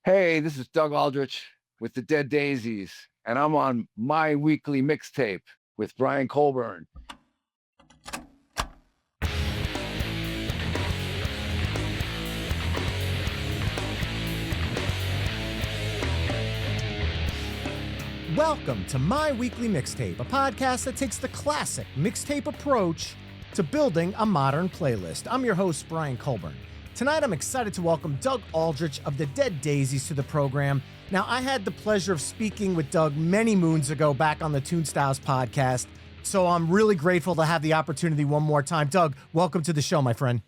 Hey, this is Doug Aldrich with the Dead Daisies, and I'm on my weekly mixtape with Brian Colburn. Welcome to My Weekly Mixtape, a podcast that takes the classic mixtape approach to building a modern playlist. I'm your host, Brian Colburn. Tonight, I'm excited to welcome Doug Aldrich of the Dead Daisies to the program. Now, I had the pleasure of speaking with Doug many moons ago back on the Toonstyles podcast, so I'm really grateful to have the opportunity one more time. Doug, welcome to the show, my friend.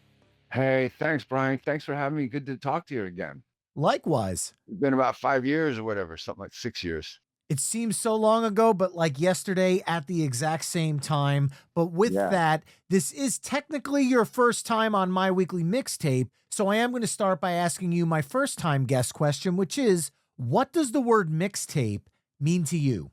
Hey, thanks, Brian. Thanks for having me. Good to talk to you again. Likewise. It's been about 5 years or whatever, something like 6 years. It seems so long ago, but like yesterday at the exact same time. But with Yeah. that, this is technically your first time on My Weekly Mixtape. So I am going to start by asking you my first time guest question, which is, what does the word mixtape mean to you?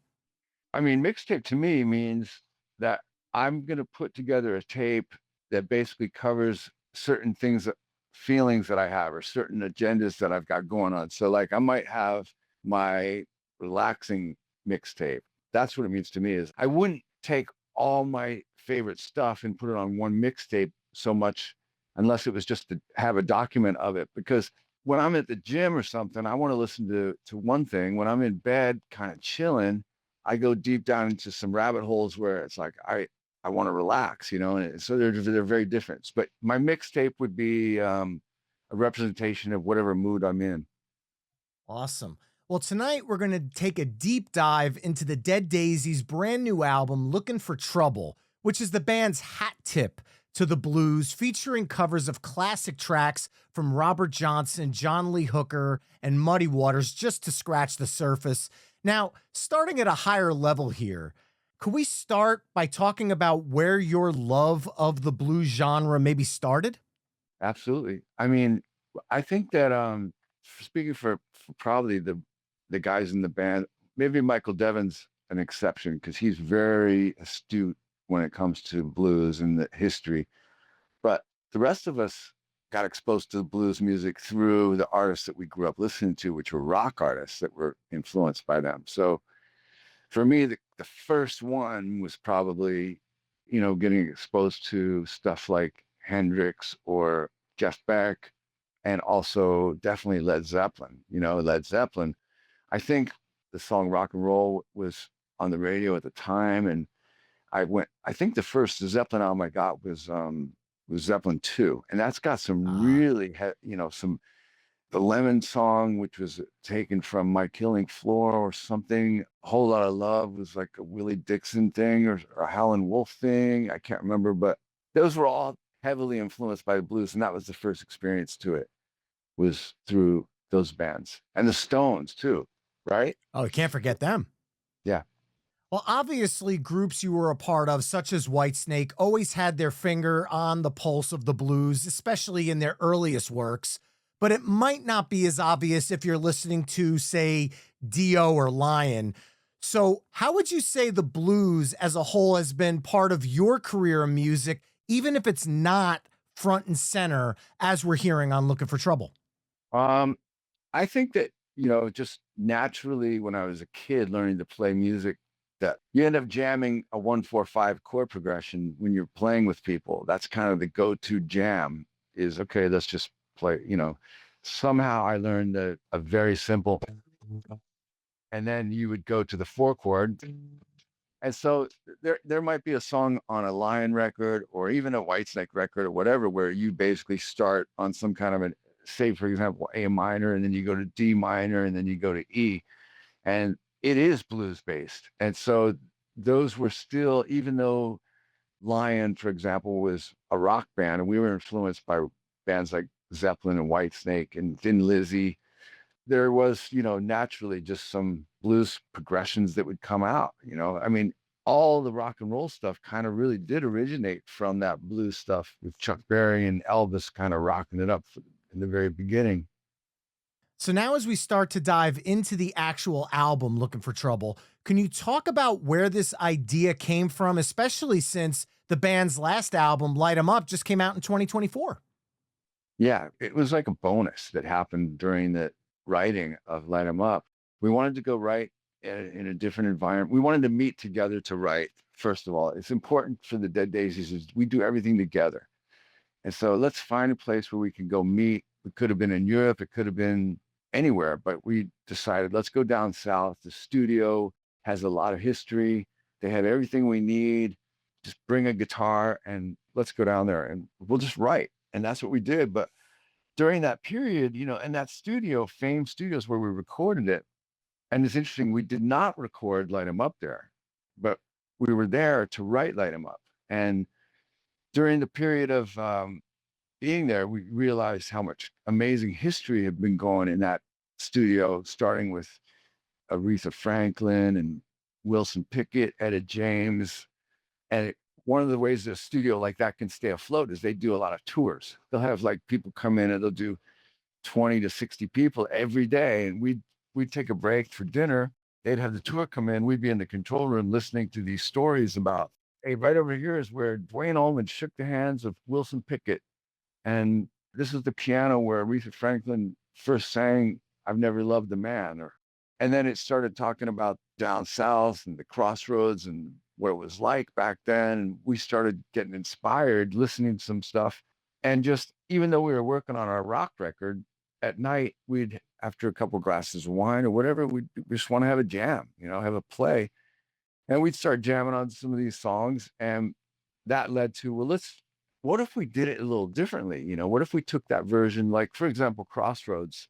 I mean, mixtape to me means that I'm going to put together a tape that basically covers certain things, feelings that I have, or certain agendas that I've got going on. So, like, I might have my relaxing mixtape. That's what it means to me. Is I wouldn't take all my favorite stuff and put it on one mixtape so much unless it was just to have a document of it. Because when I'm at the gym or something, I want to listen to one thing. When I'm in bed, kind of chilling, I go deep down into some rabbit holes where it's like I want to relax, and so they're very different. But my mixtape would be a representation of whatever mood I'm in. Awesome. Well, tonight we're going to take a deep dive into the Dead Daisies' brand new album, Lookin For Trouble, which is the band's hat tip to the blues, featuring covers of classic tracks from Robert Johnson, John Lee Hooker, and Muddy Waters, just to scratch the surface. Now, starting at a higher level here, could we start by talking about where your love of the blues genre maybe started? Absolutely. I mean, I think that speaking for probably the guys in the band, maybe Michael Devon's an exception because he's very astute when it comes to blues and the history. But the rest of us got exposed to blues music through the artists that we grew up listening to, which were rock artists that were influenced by them. So for me, the first one was probably, getting exposed to stuff like Hendrix or Jeff Beck, and also definitely Led Zeppelin. Led Zeppelin. I think the song Rock and Roll was on the radio at the time, and I think the first Zeppelin album I got was Zeppelin 2, and that's got some Ah, really, some the Lemon song, which was taken from My Killing Floor or something. A Whole Lot of Love was like a Willie Dixon thing or a Howlin' Wolf thing. I can't remember, but those were all heavily influenced by the blues, and that was the first experience to it was through those bands and the Stones too, right? oh, you can't forget them. Yeah. Well, obviously, groups you were a part of, such as Whitesnake, always had their finger on the pulse of the blues, especially in their earliest works. But it might not be as obvious if you're listening to, say, Dio or Lion. So, how would you say the blues as a whole has been part of your career in music, even if it's not front and center, as we're hearing on Looking for Trouble? Um, I think that, just naturally when I was a kid learning to play music, that you end up jamming a 1-4-5 chord progression when you're playing with people. That's kind of the go-to jam is okay, let's just play. Somehow I learned a very simple, and then you would go to the 4 chord. And so there might be a song on a Lion record or even a Whitesnake record or whatever, where you basically start on some kind of say, for example, A minor, and then you go to D minor, and then you go to E. And it is blues based. And so those were still, even though Lion, for example, was a rock band, and we were influenced by bands like Zeppelin and Whitesnake and Thin Lizzy, there was, naturally just some blues progressions that would come out. I mean, all the rock and roll stuff kind of really did originate from that blues stuff with Chuck Berry and Elvis kind of rocking it up in the very beginning. So now as we start to dive into the actual album, Looking for Trouble, can you talk about where this idea came from, especially since the band's last album, Light 'Em Up, just came out in 2024? Yeah, it was like a bonus that happened during writing of Light 'Em Up, we wanted to go write in a different environment. We wanted to meet together to write. First of all, it's important for the Dead Daisies is we do everything together. And so let's find a place where we can go meet. It could have been in Europe, it could have been anywhere, but we decided let's go down south. The studio has a lot of history. They have everything we need. Just bring a guitar and let's go down there and we'll just write. And that's what we did. But during that period, in that studio, Fame Studios where we recorded it, and it's interesting, we did not record Light 'Em Up there, but we were there to write Light 'Em Up. And during the period of being there, we realized how much amazing history had been going in that studio, starting with Aretha Franklin and Wilson Pickett, Etta James. And one of the ways a studio like that can stay afloat is they do a lot of tours. They'll have like people come in and they'll do 20 to 60 people every day. And we'd take a break for dinner. They'd have the tour come in. We'd be in the control room listening to these stories about, hey, right over here is where Dwayne Allman shook the hands of Wilson Pickett. And this is the piano where Aretha Franklin first sang I've Never Loved a Man. And then it started talking about down south and the crossroads and what it was like back then. And we started getting inspired, listening to some stuff. And just even though we were working on our rock record, at night, we'd, after a couple glasses of wine or whatever, we just want to have a jam, have a play. And we'd start jamming on some of these songs. And that led to, well, what if we did it a little differently? What if we took that version, like, for example, Crossroads?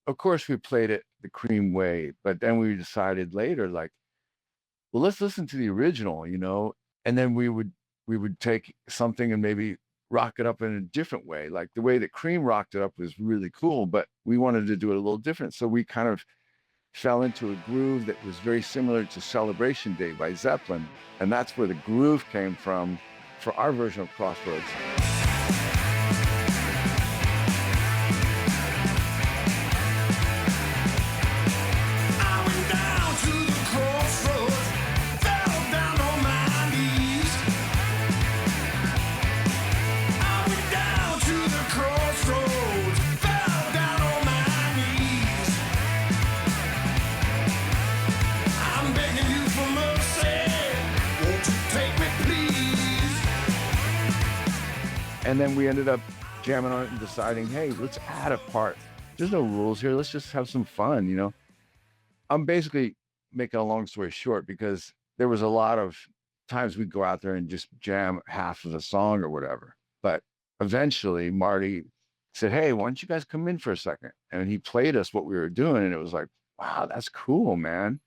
Of course, we played it the Cream way, but then we decided later, like, well, let's listen to the original, and then we would take something and maybe rock it up in a different way. Like the way that Cream rocked it up was really cool, but we wanted to do it a little different. So we kind of fell into a groove that was very similar to Celebration Day by Zeppelin. And that's where the groove came from for our version of Crossroads. And then we ended up jamming on it and deciding, hey, let's add a part. There's no rules here. Let's just have some fun, I'm basically making a long story short because there was a lot of times we'd go out there and just jam half of the song or whatever. But eventually Marty said, hey, why don't you guys come in for a second? And he played us what we were doing. And it was like, wow, that's cool, man.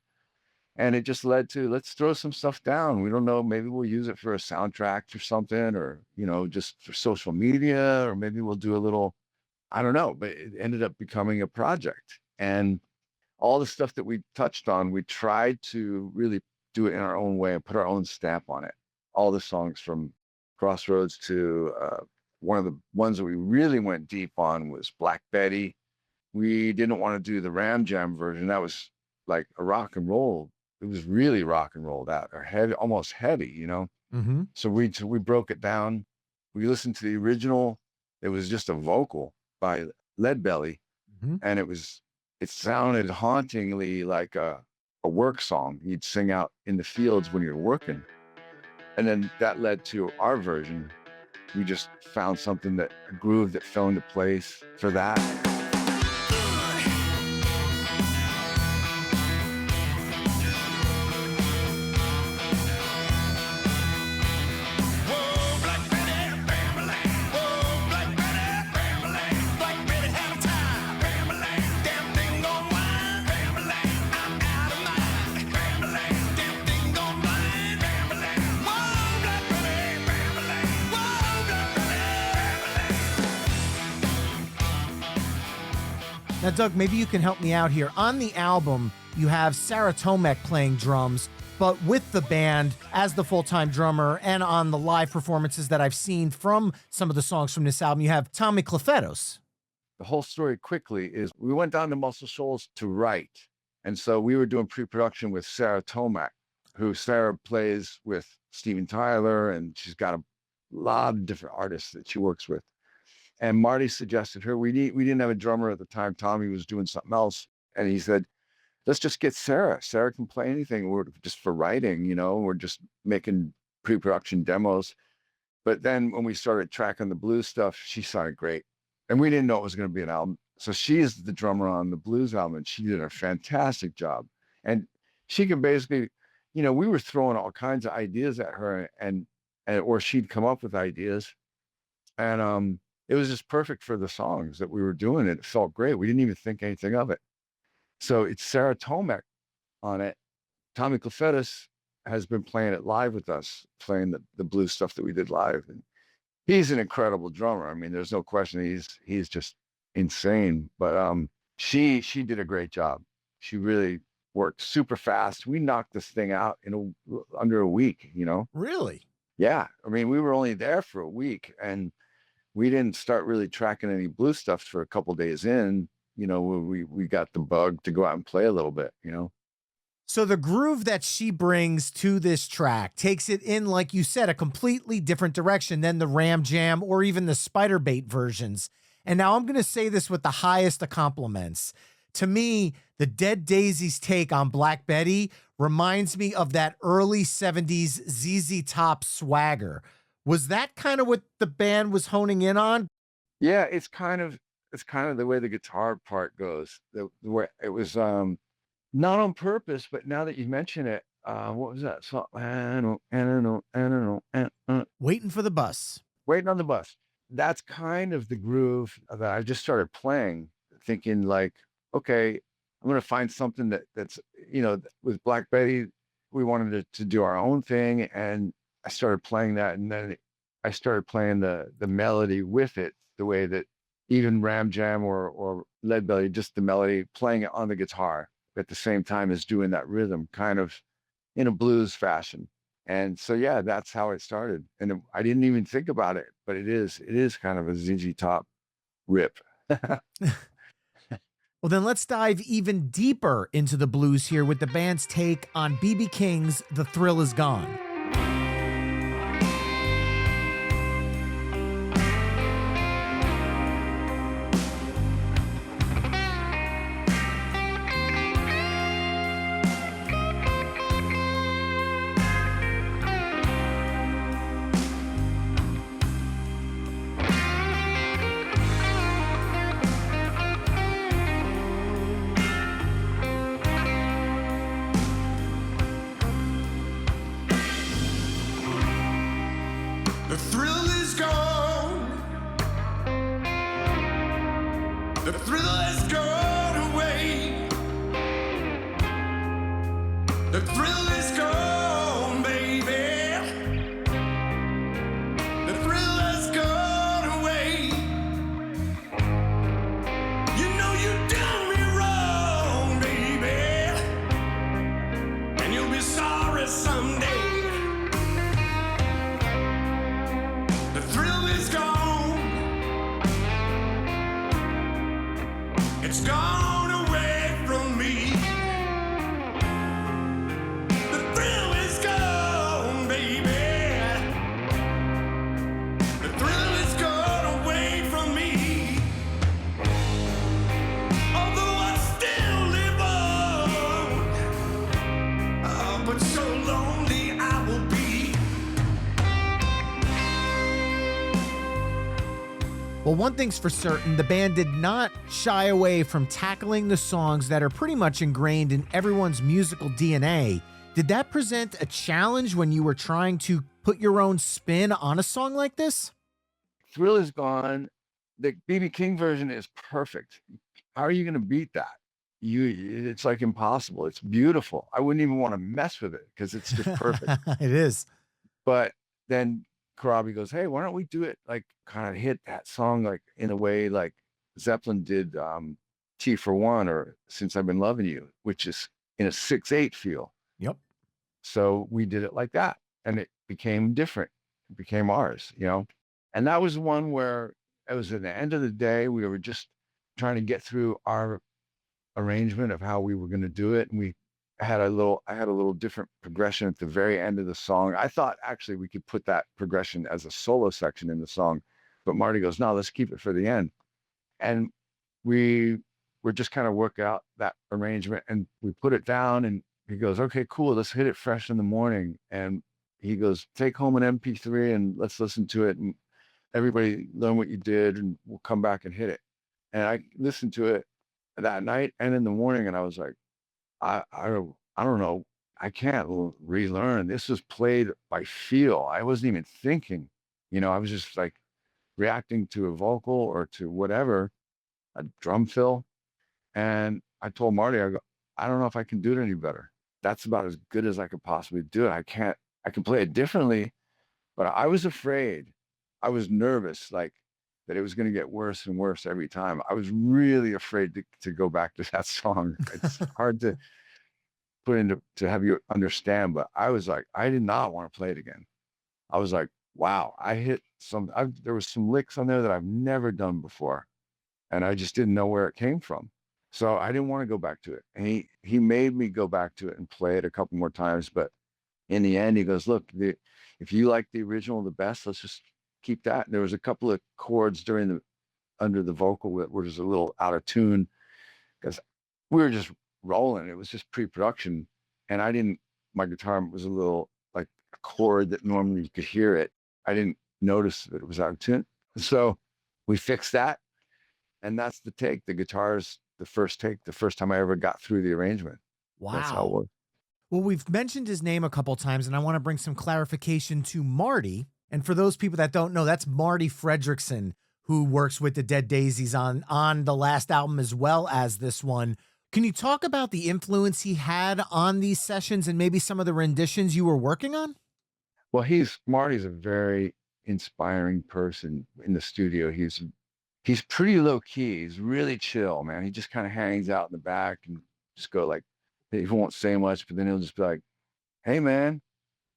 And it just led to, let's throw some stuff down. We don't know, maybe we'll use it for a soundtrack or something, or, just for social media, or maybe we'll do a little, I don't know, but it ended up becoming a project. And all the stuff that we touched on, we tried to really do it in our own way and put our own stamp on it. All the songs from Crossroads to one of the ones that we really went deep on was Black Betty. We didn't want to do the Ram Jam version. That was like a rock and roll. It was really rock and roll, that, or heavy, almost heavy, Mm-hmm. So we broke it down. We listened to the original. It was just a vocal by Leadbelly, Mm-hmm. and it sounded hauntingly like a work song you'd sing out in the fields when you're working. And then that led to our version. We just found something a groove that fell into place for that. Now, Doug, maybe you can help me out here. On the album, you have Sarah Tomek playing drums, but with the band as the full-time drummer, and on the live performances that I've seen from some of the songs from this album, you have Tommy Clefetos. The whole story quickly is we went down to Muscle Shoals to write. And so we were doing pre-production with Sarah Tomek, who Sarah plays with Steven Tyler, and she's got a lot of different artists that she works with. And Marty suggested her. We didn't have a drummer at the time. Tommy was doing something else. And he said, let's just get Sarah. Sarah can play anything. We're just for writing, we're just making pre-production demos. But then when we started tracking the blues stuff, she sounded great. And we didn't know it was going to be an album. So she is the drummer on the blues album, and she did a fantastic job. And she can basically, we were throwing all kinds of ideas at her, and or she'd come up with ideas. And it was just perfect for the songs that we were doing. It felt great. We didn't even think anything of it. So it's Sarah Tomek on it. Tommy Clufetis has been playing it live with us, playing the blues stuff that we did live. And he's an incredible drummer. I mean, there's no question. He's just insane. But she did a great job. She really worked super fast. We knocked this thing out in under a week, Really? Yeah. I mean, we were only there for a week, and we didn't start really tracking any blues stuff for a couple days in. We got the bug to go out and play a little bit, So the groove that she brings to this track takes it in, like you said, a completely different direction than the Ram Jam or even the Spiderbait versions. And now I'm going to say this with the highest of compliments. To me, the Dead Daisies take on Black Betty reminds me of that early 70s ZZ Top swagger. Was that kind of what the band was honing in on? Yeah, it's kind of the way the guitar part goes. The way it was not on purpose, but now that you mention it, what was that song? I don't know. Waiting for the Bus. Waiting on the Bus. That's kind of the groove that I just started playing, thinking like, okay, I'm gonna find something that's with Black Betty, we wanted to do our own thing, and I started playing that, and then I started playing the melody with it, the way that even Ram Jam or Lead Belly, just the melody, playing it on the guitar at the same time as doing that rhythm, kind of in a blues fashion. And so, yeah, that's how it started. And I didn't even think about it, but it is kind of a ZZ Top rip. Well, then let's dive even deeper into the blues here with the band's take on B.B. King's The Thrill Is Gone. The thrill is gone. The thrill has gone away. The thrill is gone, baby. The thrill has gone away. You know you done me wrong, baby, and you'll be sorry someday. The thrill is gone. It's gone away from me. The thrill is gone, baby. The thrill is gone away from me. Although I still live on, oh, but so lonely I will be. Well, one thing's for certain, the band did not shy away from tackling the songs that are pretty much ingrained in everyone's musical DNA. Did that present a challenge when you were trying to put your own spin on a song like this? Thrill Is Gone. The BB King version is perfect. How are you going to beat that? It's like impossible. It's beautiful. I wouldn't even want to mess with it because it's just perfect. It is. But then Karabi goes, hey, why don't we do it like kind of hit that song like in a way like Zeppelin did T for One or Since I've Been Loving You, which is in a 6/8 feel. Yep. So we did it like that, and it became different. It became ours, And that was one where it was at the end of the day, we were just trying to get through our arrangement of how we were going to do it. And I had a little different progression at the very end of the song. I thought actually we could put that progression as a solo section in the song, But Marty goes, no, let's keep it for the end. And we were just kind of work out that arrangement, and we put it down, and he goes, okay, cool. Let's hit it fresh in the morning. And he goes, take home an MP3 and let's listen to it. And everybody learn what you did, and we'll come back and hit it. And I listened to it that night and in the morning. And I was like, I don't know. I can't relearn. This was played by feel. I wasn't even thinking, I was just like reacting to a vocal or to whatever, a drum fill. And I told Marty, I don't know if I can do it any better. That's about as good as I could possibly do it. I can play it differently, but I was afraid. I was nervous, like that it was going to get worse and worse every time. I was really afraid to go back to that song. It's hard to put into to have you understand, but I was like, I did not want to play it again. I was like, wow, there was some licks on there that I've never done before, and I just didn't know where it came from. So I didn't want to go back to it. And he made me go back to it and play it a couple more times. But in the end, he goes, look, if you like the original the best, let's just keep that. And there was a couple of chords under the vocal that were just a little out of tune because we were just rolling. It was just pre-production. And my guitar was a little like a chord that normally you could hear it. I didn't notice that it was out of tune. So we fixed that. And that's the take. The guitar's the first take, the first time I ever got through the arrangement. Wow. That's how it was. Well, we've mentioned his name a couple times, and I want to bring some clarification to Marty. And for those people that don't know, that's Marty Fredrickson, who works with the Dead Daisies on the last album as well as this one. Can you talk about the influence he had on these sessions and maybe some of the renditions you were working on? Well, Marty's a very inspiring person in the studio. He's pretty low key. He's really chill, man. He just kind of hangs out in the back and just go like, he won't say much, but then he'll just be like, hey man,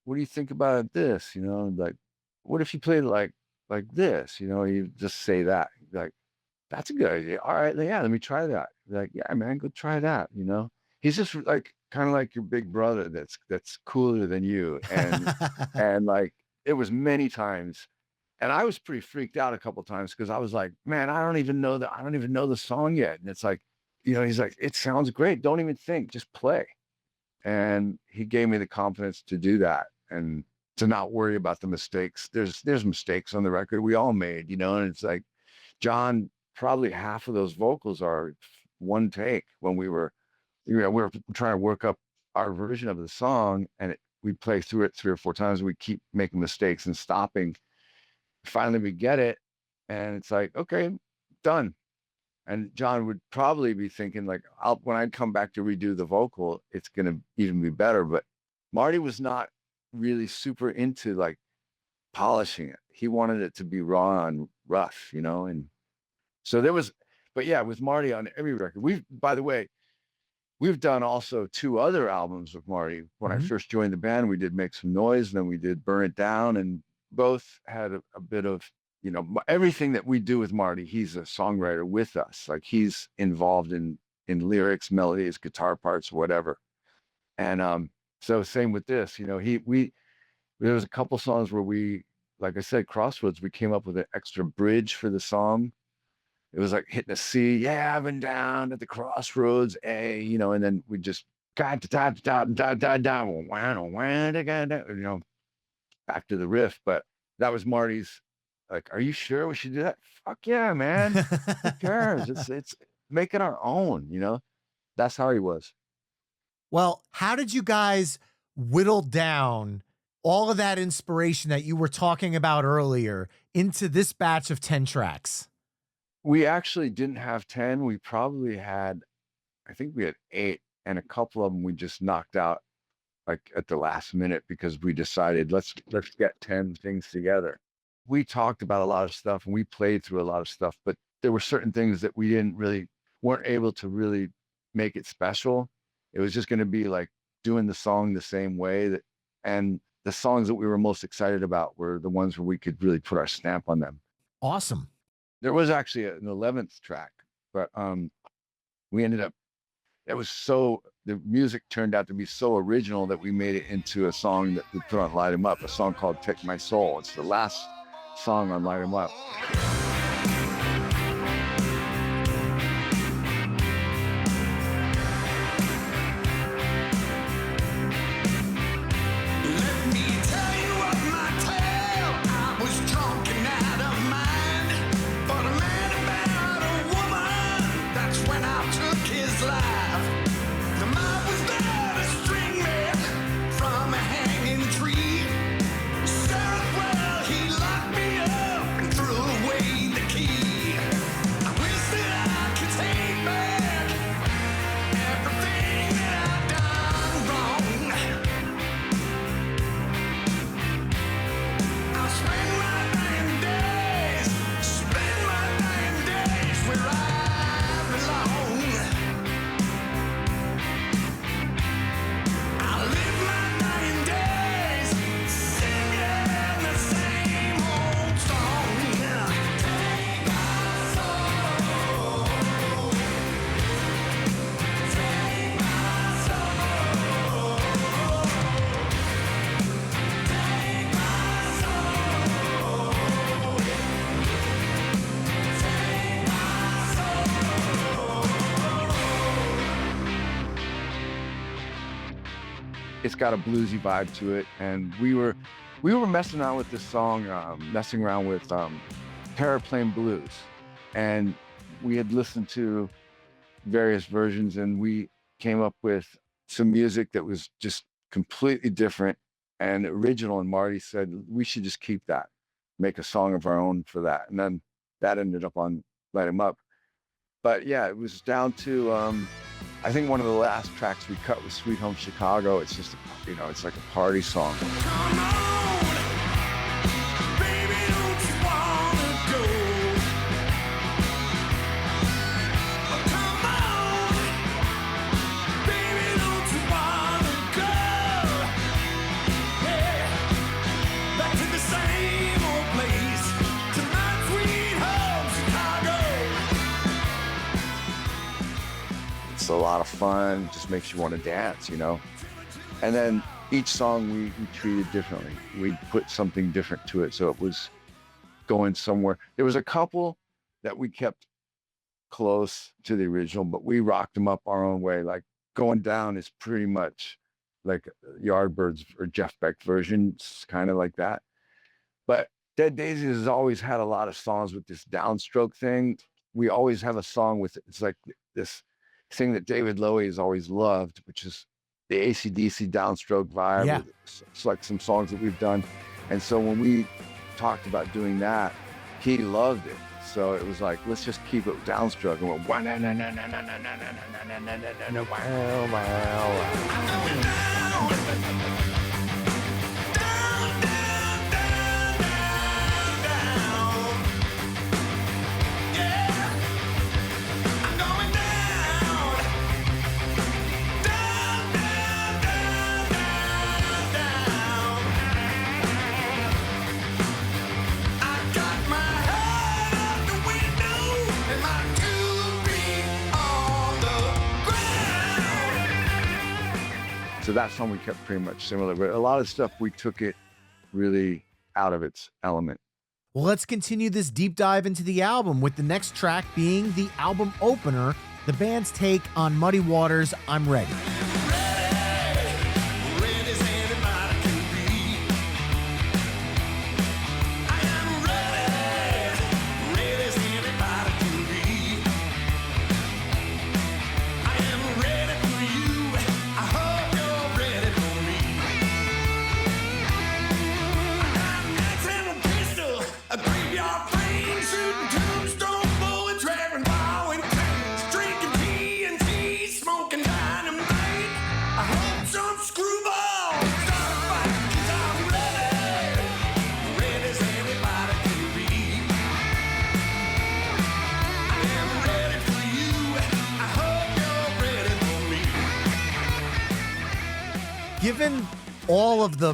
what do you think about this? Like, what if you played it like this? You just say that. Like, that's a good idea. All right, yeah, let me try that. Like, yeah, man, go try that. He's just like kind of like your big brother that's cooler than you. And like it was many times. And I was pretty freaked out a couple of times because I was like, man, I don't even know the song yet. And it's like, he's like, it sounds great. Don't even think, just play. And he gave me the confidence to do that and to not worry about the mistakes. There's mistakes on the record we all made, and it's like, John, probably half of those vocals are one take when we were trying to work up our version of the song, and we play through it 3 or 4 times. We keep making mistakes and stopping. Finally we get it, and it's like, okay, done. And John would probably be thinking like, when I come back to redo the vocal, it's going to even be better. But Marty was not really super into like polishing it. He wanted it to be raw and rough, and so but yeah, with Marty on every record, by the way, we've done also 2 other albums with Marty. When I first joined the band, we did Make Some Noise, and then we did Burn It Down, and both had a bit of, everything that we do with Marty, he's a songwriter with us. Like he's involved in lyrics, melodies, guitar parts, whatever. And so same with this, there was a couple songs where we, like I said, Crossroads, we came up with an extra bridge for the song. It was like hitting a C, yeah, I've been down at the crossroads, A, and then we just back to the riff. But that was Marty's, like, are you sure we should do that? Fuck yeah, man. Who cares? It's making our own, That's how he was. Well, how did you guys whittle down all of that inspiration that you were talking about earlier into this batch of 10 tracks? We actually didn't have 10. We probably had, I think we had 8, and a couple of them we just knocked out like at the last minute because we decided let's get 10 things together. We talked about a lot of stuff and we played through a lot of stuff, but there were certain things that we weren't able to really make it special. It was just going to be like doing the song the same way and the songs that we were most excited about were the ones where we could really put our stamp on them. Awesome. There was actually an 11th track, but we ended up, the music turned out to be so original that we made it into a song that we put on Light 'Em Up, a song called Take My Soul. It's the last song on Light 'Em Up. Let me tell you of my tale. I was drunk and out of mind. But a man about a woman, that's when I took his life. The mob was there to string me from a hanging tree. Sheriff, well, he locked me up and threw away the key. I wish that I could take back everything that I've done wrong. I'll spend my dying days where I belong. I'll live my dying days singing the same old song. Take my soul, take my soul, take my soul, take my It's got a bluesy vibe to it, and we were messing around with this song, messing around with Paraplane Blues, and we had listened to various versions, and we came up with some music that was just completely different and original. And Marty said we should just keep that, make a song of our own for that, and then that ended up on Light 'Em Up. But yeah, it was down to I think one of the last tracks we cut was Sweet Home Chicago. It's just, it's like a party song. Come on, baby, don't you wanna go? Oh, come on, baby, don't you wanna go? Yeah, back to the same old place, to my sweet home Chicago. It's a lot of fun, just makes you want to dance, And then each song we treated differently. We put something different to it, so it was going somewhere. There was a couple that we kept close to the original, but we rocked them up our own way. Like Going Down is pretty much like Yardbirds or Jeff Beck version. It's kind of like that. But Dead Daisies has always had a lot of songs with this downstroke thing. We always have a song with, it's like this thing that David Lowy has always loved, which is the AC/DC downstroke vibe. Yeah. It's like some songs that we've done. And so when we talked about doing that, he loved it. So it was like, let's just keep it downstroke. And we're wow, So that song we kept pretty much similar, but a lot of stuff we took it really out of its element. Well, let's continue this deep dive into the album with the next track being the album opener, the band's take on Muddy Waters' I'm Ready. Given all of the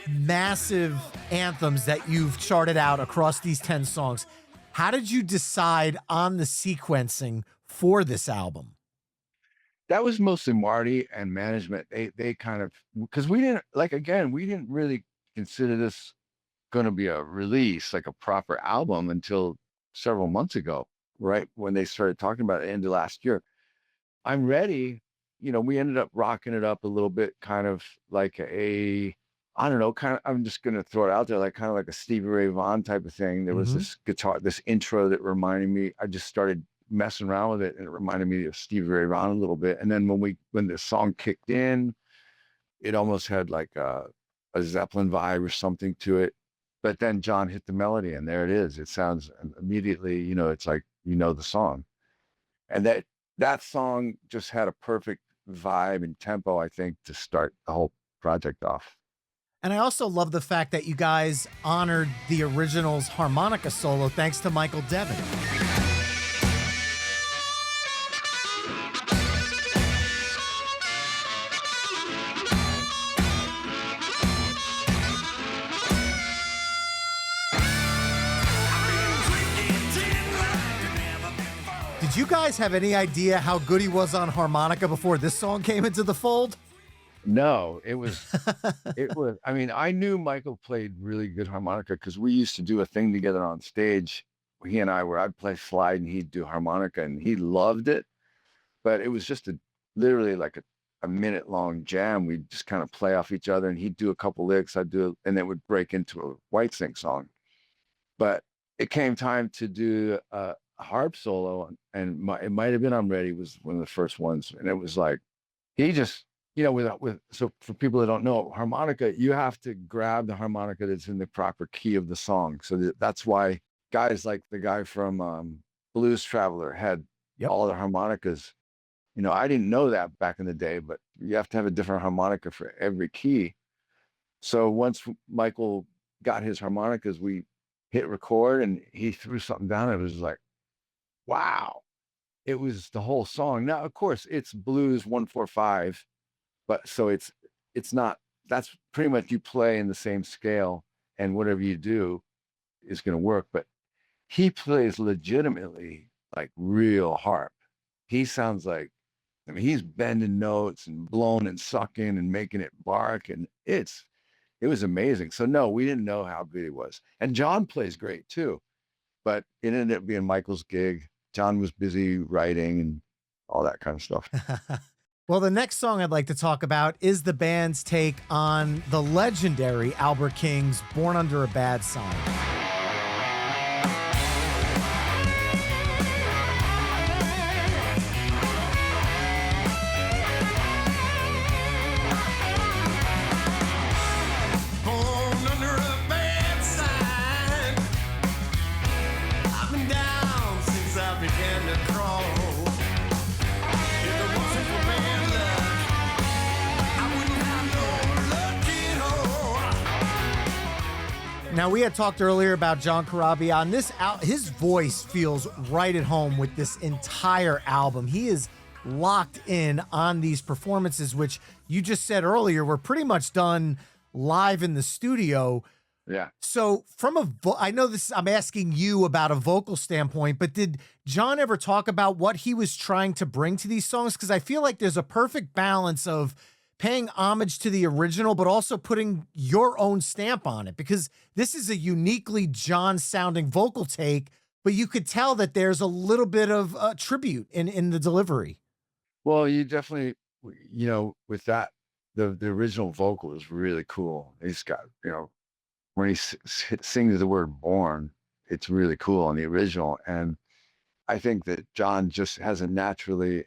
massive anthems that you've charted out across these 10 songs, how did you decide on the sequencing for this album? That was mostly Marty and management. They kind of, because we didn't, like, again, we didn't really consider this going to be a release, like a proper album, until several months ago, right when they started talking about it, end of last year. I'm ready. We ended up rocking it up a little bit, kind of like I don't know, I'm just going to throw it out there, like kind of like a Stevie Ray Vaughan type of thing. There was this guitar, this intro that reminded me, I just started messing around with it and it reminded me of Stevie Ray Vaughan a little bit. And then when the song kicked in, it almost had like a Zeppelin vibe or something to it. But then John hit the melody and there it is. It sounds immediately, it's like, the song. And that song just had a perfect vibe and tempo, I think, to start the whole project off. And I also love the fact that you guys honored the original's harmonica solo thanks to Michael Devin. Did you guys have any idea how good he was on harmonica before this song came into the fold? No, it was, I mean, I knew Michael played really good harmonica because we used to do a thing together on stage, he and I, where I'd play slide and he'd do harmonica and he loved it. But it was just literally like a minute long jam. We'd just kind of play off each other and he'd do a couple licks, I'd do, and then would break into a Whitesnake song. But it came time to do a harp solo and it might have been I'm Ready was one of the first ones. And it was like, he just, so for people that don't know, harmonica, you have to grab the harmonica that's in the proper key of the song. So that's why guys like the guy from Blues Traveler had all the harmonicas. I didn't know that back in the day, but you have to have a different harmonica for every key. So once Michael got his harmonicas, we hit record and he threw something down. It was like, wow. It was the whole song. Now, of course, it's blues 1/4/5. But so it's not, that's pretty much you play in the same scale and whatever you do is going to work. But he plays legitimately like real harp. He sounds like, he's bending notes and blowing and sucking and making it bark. And it was amazing. So no, we didn't know how good he was. And John plays great too, but it ended up being Michael's gig. John was busy writing and all that kind of stuff. Well, the next song I'd like to talk about is the band's take on the legendary Albert King's Born Under a Bad Sign. Born under a bad sign. I've been down since I began to crawl. Now, we had talked earlier about John Corabi. On this his voice feels right at home with this entire album. He is locked in on these performances, which you just said earlier were pretty much done live in the studio. Yeah. So from I know this, I'm asking you about a vocal standpoint, but did John ever talk about what he was trying to bring to these songs? Because I feel like there's a perfect balance of paying homage to the original, but also putting your own stamp on it, because this is a uniquely John sounding vocal take, but you could tell that there's a little bit of tribute in the delivery. Well, you definitely, with that, the original vocal is really cool. He's got, when he sings the word born, it's really cool on the original. And I think that John just has a naturally,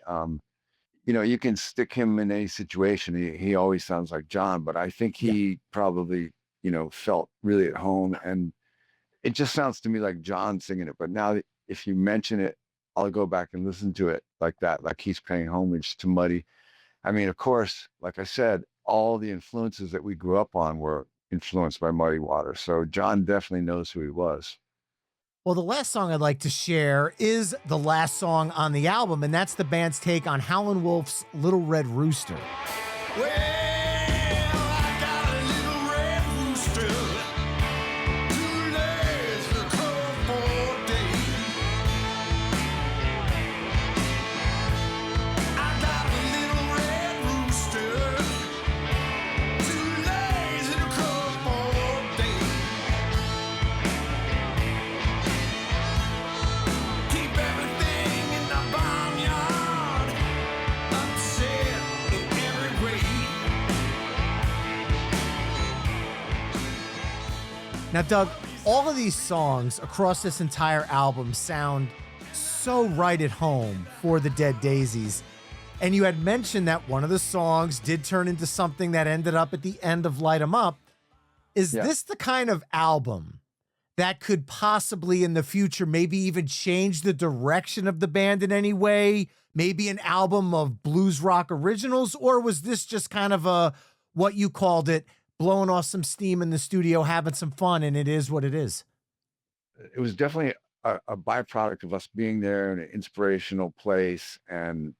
you can stick him in any situation. He always sounds like John, but I think he probably, felt really at home, and it just sounds to me like John singing it. But now if you mention it, I'll go back and listen to it like that, like he's paying homage to Muddy. I mean, of course, like I said, all the influences that we grew up on were influenced by Muddy Waters. So John definitely knows who he was. Well, the last song I'd like to share is the last song on the album, and that's the band's take on Howlin' Wolf's Little Red Rooster. Well, I got a little red rooster who lays the crow for days. I got a little red rooster who lays the crow for days. Now, Doug, all of these songs across this entire album sound so right at home for the Dead Daisies. And you had mentioned that one of the songs did turn into something that ended up at the end of Light 'Em Up. Is this the kind of album that could possibly in the future maybe even change the direction of the band in any way? Maybe an album of blues rock originals? Or was this just kind of a, what you called it, blowing off some steam in the studio, having some fun, and it is what it is? It was definitely a byproduct of us being there in an inspirational place, and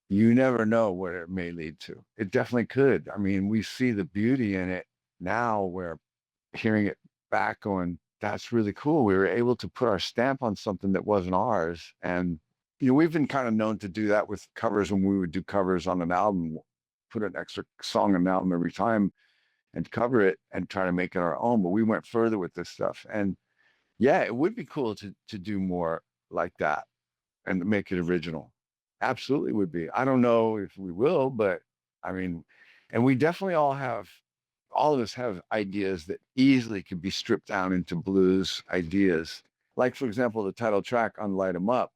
you never know where it may lead to. It definitely could. I mean, we see the beauty in it now where hearing it back going, that's really cool. We were able to put our stamp on something that wasn't ours. And, we've been kind of known to do that with covers when we would do covers on an album, put an extra song on an album every time and cover it and try to make it our own. But we went further with this stuff. And yeah, it would be cool to do more like that and make it original. Absolutely would be. I don't know if we will, but I mean, and we definitely all of us have ideas that easily could be stripped down into blues ideas. Like, for example, the title track on Light 'Em Up.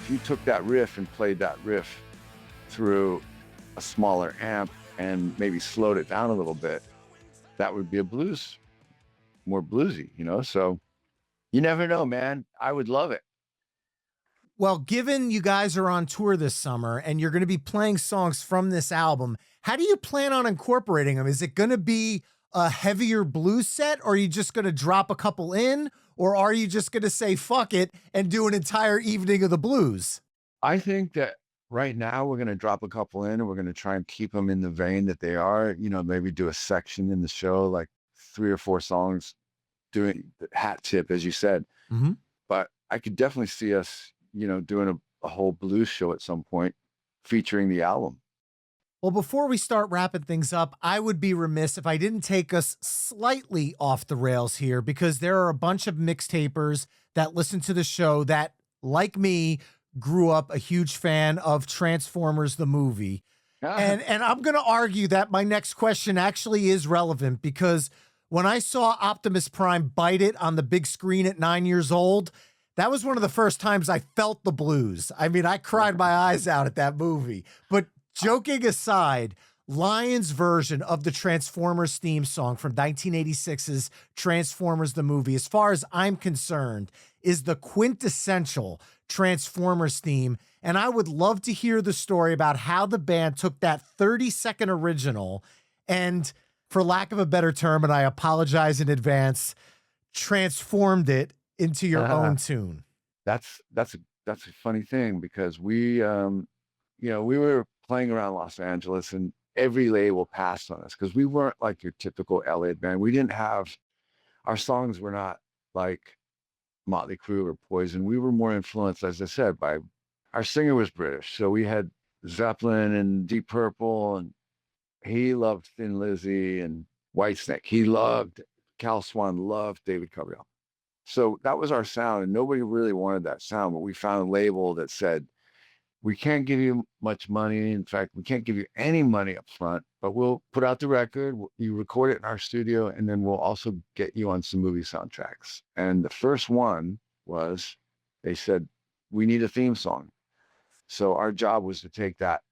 If you took that riff and played that riff through a smaller amp and maybe slowed it down a little bit, that would be more bluesy, So you never know, man. I would love it. Well, given you guys are on tour this summer and you're going to be playing songs from this album, how do you plan on incorporating them? Is it going to be a heavier blues set, or are you just going to drop a couple in, or are you just going to say fuck it and do an entire evening of the blues? I think that right now we're going to drop a couple in and we're going to try and keep them in the vein that they are, maybe do a section in the show, like 3 or 4 songs doing the hat tip, as you said. Mm-hmm. But I could definitely see us, doing a whole blues show at some point featuring the album. Well, before we start wrapping things up, I would be remiss if I didn't take us slightly off the rails here, because there are a bunch of mixtapers that listen to the show that, like me, grew up a huge fan of Transformers the movie. And I'm going to argue that my next question actually is relevant, because when I saw Optimus Prime bite it on the big screen at 9 years old, that was one of the first times I felt the blues. I mean, I cried my eyes out at that movie. But joking aside, Lion's version of the Transformers theme song from 1986's Transformers the movie, as far as I'm concerned, is the quintessential Transformers theme. And I would love to hear the story about how the band took that 30-second original and, for lack of a better term, and I apologize in advance, transformed it into your own tune. That's a funny thing, because we were playing around Los Angeles and every label passed on us because we weren't like your typical LA band. We didn't have, our songs were not like Motley Crue or Poison. We were more influenced, as I said, by, our singer was British. So we had Zeppelin and Deep Purple, and he loved Thin Lizzy and Whitesnake. Cal Swan loved David Coverdale. So that was our sound, and nobody really wanted that sound, but we found a label that said, we can't give you much money. In fact, we can't give you any money up front, but we'll put out the record, you record it in our studio, and then we'll also get you on some movie soundtracks. And the first one was, they said, we need a theme song. So our job was to take that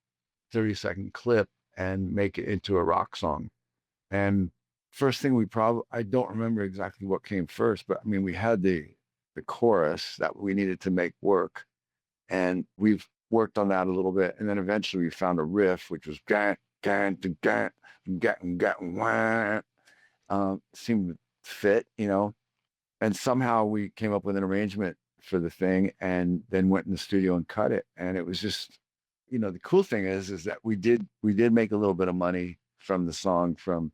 30-second clip and make it into a rock song. And first thing I don't remember exactly what came first, but I mean, we had the chorus that we needed to make work, and we've worked on that a little bit. And then eventually we found a riff, which was seemed to fit, and somehow we came up with an arrangement for the thing and then went in the studio and cut it. And it was just, the cool thing is that we did make a little bit of money from the song, from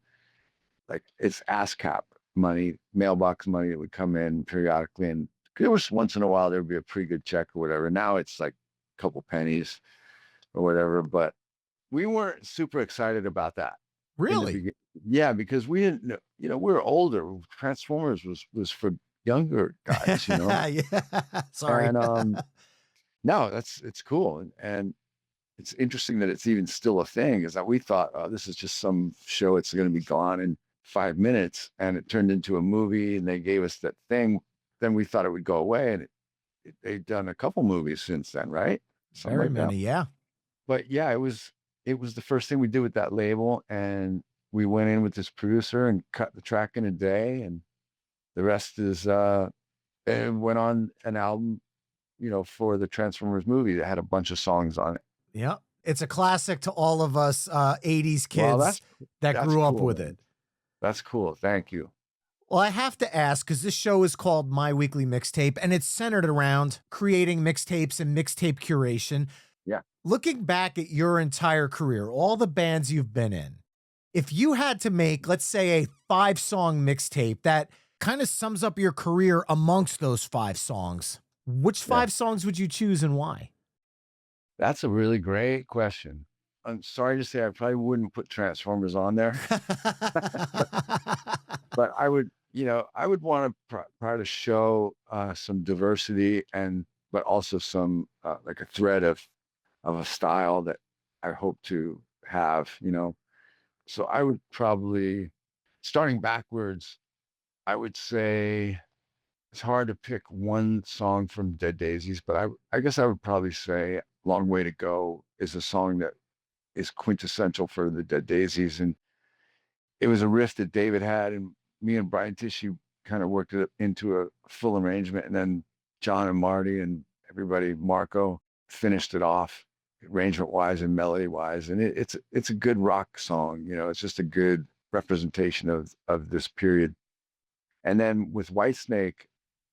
like, it's ASCAP money, mailbox money that would come in periodically. And there was once in a while, there'd be a pretty good check or whatever. Now it's like a couple pennies. or whatever. But we weren't super excited about that in the Really? beginning. Yeah, because we didn't know, we were older. Transformers was for younger guys, Yeah. Sorry. And no, it's cool. And it's interesting that it's even still a thing, is that we thought, oh, this is just some show. It's going to be gone in 5 minutes. And it turned into a movie and they gave us that thing. Then we thought it would go away. And they've done a couple movies since then, right? Something Very like that. many. Yeah. But yeah, it was the first thing we did with that label. And we went in with this producer and cut the track in a day. And the rest is, and went on an album, for the Transformers movie that had a bunch of songs on it. Yeah. It's a classic to all of us 80s Well, kids that that's grew up cool, with man. it. That's cool. Thank you. Well, I have to ask, because this show is called My Weekly Mixtape, and it's centered around creating mixtapes and mixtape curation. Yeah. Looking back at your entire career, all the bands you've been in, if you had to make, let's say, a 5-song mixtape that kind of sums up your career amongst those 5 songs, which 5 songs would you choose and why? That's a really great question. I'm sorry to say I probably wouldn't put Transformers on there, but I would, want to try to show some diversity, but also some like a thread of a style that I hope to have, So I would probably, starting backwards, I would say it's hard to pick one song from Dead Daisies, but I guess I would probably say Long Way to Go is a song that is quintessential for the Dead Daisies. And it was a riff that David had, and me and Brian Tishy kind of worked it into a full arrangement. And then John and Marty and everybody, Marco, finished it off arrangement wise and melody wise. And it's a good rock song. It's just a good representation of this period. And then with Whitesnake,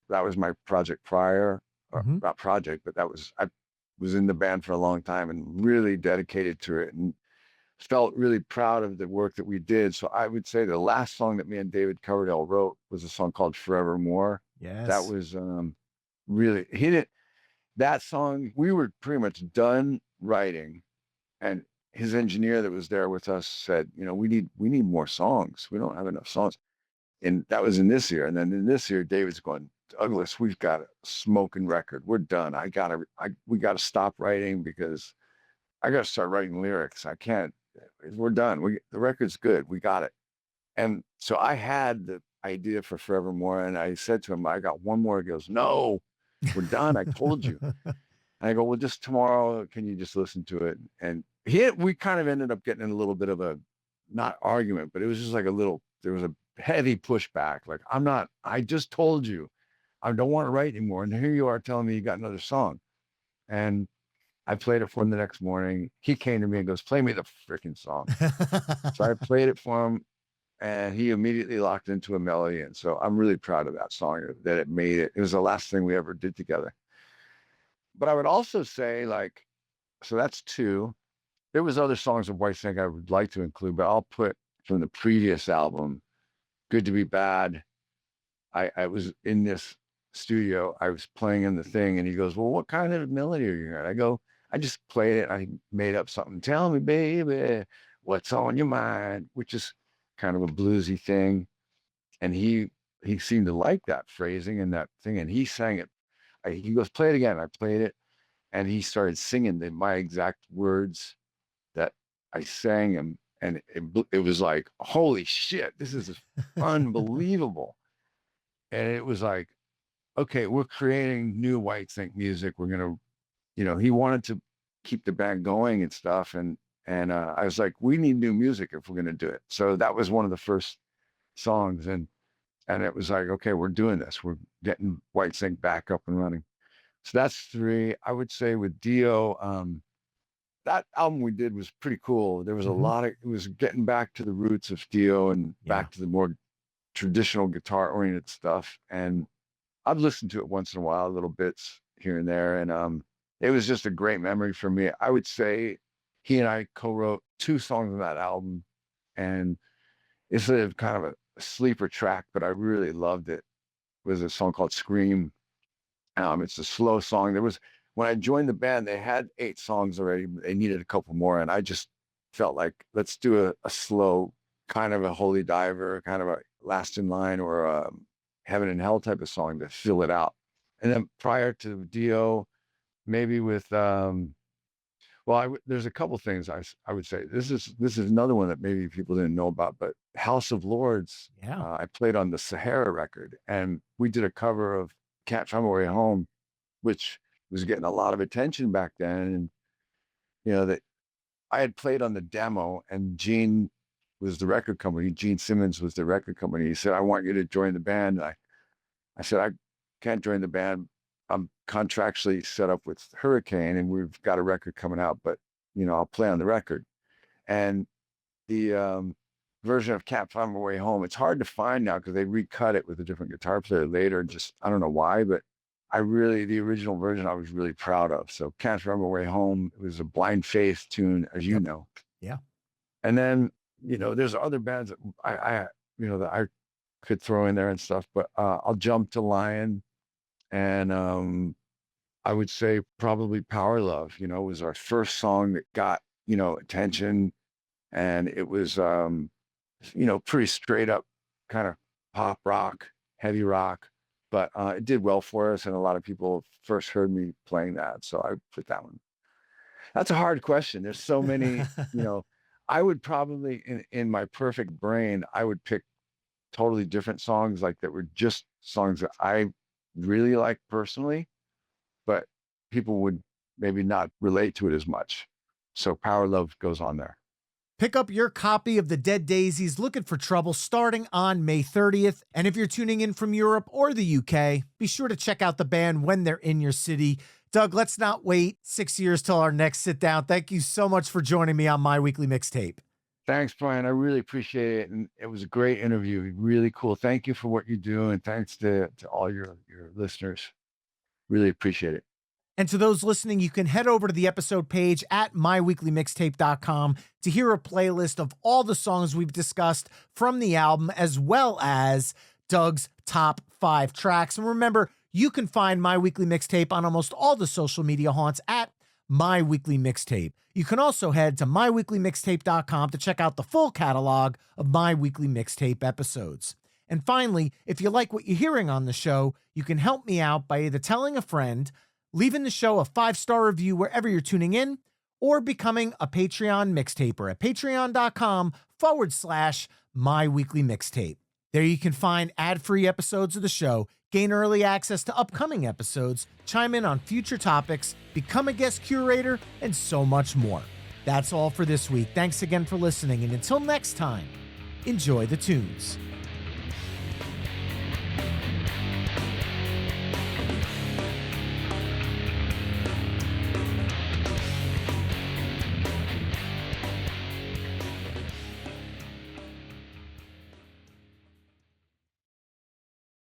that was my project prior, or not project, but I was in the band for a long time and really dedicated to it and felt really proud of the work that we did. So I would say the last song that me and David Coverdale wrote was a song called Forevermore. Yes. That was really, that song, we were pretty much done writing, and his engineer that was there with us said, we need more songs. We don't have enough songs. And that was in this year. And then in this year, David's going, Douglas, we've got a smoking record. We're done. We got to stop writing because I got to start writing lyrics. I can't, we're done. The record's good. We got it. And so I had the idea for Forevermore, and I said to him, I got one more. He goes, no, we're done. I told you. And I go, well, just tomorrow, can you just listen to it? And we kind of ended up getting in a little bit of a, not argument, but it was just like there was a heavy pushback. Like, I just told you, I don't want to write anymore. And here you are telling me you got another song. And I played it for him the next morning. He came to me and goes, play me the freaking song. So I played it for him, and he immediately locked into a melody. And so I'm really proud of that song, that it made it. It was the last thing we ever did together. But I would also say, so that's 2. There was other songs of Whitesnake I would like to include, but I'll put from the previous album, Good to Be Bad. I was in this studio, I was playing in the thing, and he goes, well, what kind of melody are you hearing? I go, I just played it. I made up something. Tell me, baby, what's on your mind, which is kind of a bluesy thing. And he seemed to like that phrasing and that thing. And he sang it. He goes, play it again. I played it, and he started singing my exact words that I sang him. And it was like, holy shit, this is unbelievable. And it was like, okay, we're creating new Whitesnake music. We're going to, he wanted to keep the band going and stuff. And I was like, we need new music if we're going to do it. So that was one of the first songs. And it was like, okay, we're doing this. We're getting Whitesnake back up and running. So that's 3. I would say with Dio, that album we did was pretty cool. There was a lot of, it was getting back to the roots of Dio and back to the more traditional guitar oriented stuff. And I've listened to it once in a while, little bits here and there. And it was just a great memory for me. I would say he and I co-wrote 2 songs on that album, and it's a kind of a sleeper track, but I really loved it. It was a song called Scream. It's a slow song. when I joined the band, they had 8 songs already. But they needed a couple more, and I just felt like let's do a slow, kind of a Holy Diver, kind of a Last in Line or a Heaven and Hell type of song to fill it out. And then prior to Dio, maybe with there's a couple things I would say. This is another one that maybe people didn't know about, but House of Lords. Yeah. I played on the Sahara record, and we did a cover of Can't Find My Way Home, which was getting a lot of attention back then. And that I had played on the demo, and Gene was the record company. Gene Simmons was the record company. He said, "I want you to join the band." And I said, "I can't join the band. I'm contractually set up with Hurricane, and we've got a record coming out, but I'll play on the record." And the version of Can't Find My Way Home, it's hard to find now because they recut it with a different guitar player later. Just I don't know why, but the original version I was really proud of. So Can't Find My Way Home, it was a Blind Faith tune, as you know. Yeah. And then there's other bands that that I could throw in there and stuff, but I'll jump to Lion. And I would say probably Power Love, was our first song that got, attention. And it was, pretty straight up kind of pop rock, heavy rock. But it did well for us. And a lot of people first heard me playing that. So I put that one. That's a hard question. There's so many, I would probably, in my perfect brain, I would pick totally different songs like that were just songs that I really like personally, but people would maybe not relate to it as much. So Power Love goes on there. Pick up your copy of the Dead Daisies Looking for Trouble starting on May 30th. And if you're tuning in from Europe or the UK, be sure to check out the band when they're in your city. Doug, let's not wait 6 years till our next sit down. Thank you so much for joining me on My Weekly Mixtape. Thanks, Brian. I really appreciate it. And it was a great interview. Really cool. Thank you for what you do. And thanks to all your listeners. Really appreciate it. And to those listening, you can head over to the episode page at myweeklymixtape.com to hear a playlist of all the songs we've discussed from the album, as well as Doug's top 5 tracks. And remember, you can find My Weekly Mixtape on almost all the social media haunts at My Weekly Mixtape. You can also head to myweeklymixtape.com to check out the full catalog of My Weekly Mixtape episodes. And finally, if you like what you're hearing on the show, you can help me out by either telling a friend, leaving the show a 5-star review wherever you're tuning in, or becoming a Patreon mixtaper at patreon.com/My Weekly Mixtape. There you can find ad-free episodes of the show, gain early access to upcoming episodes, chime in on future topics, become a guest curator, and so much more. That's all for this week. Thanks again for listening, and until next time, enjoy the tunes.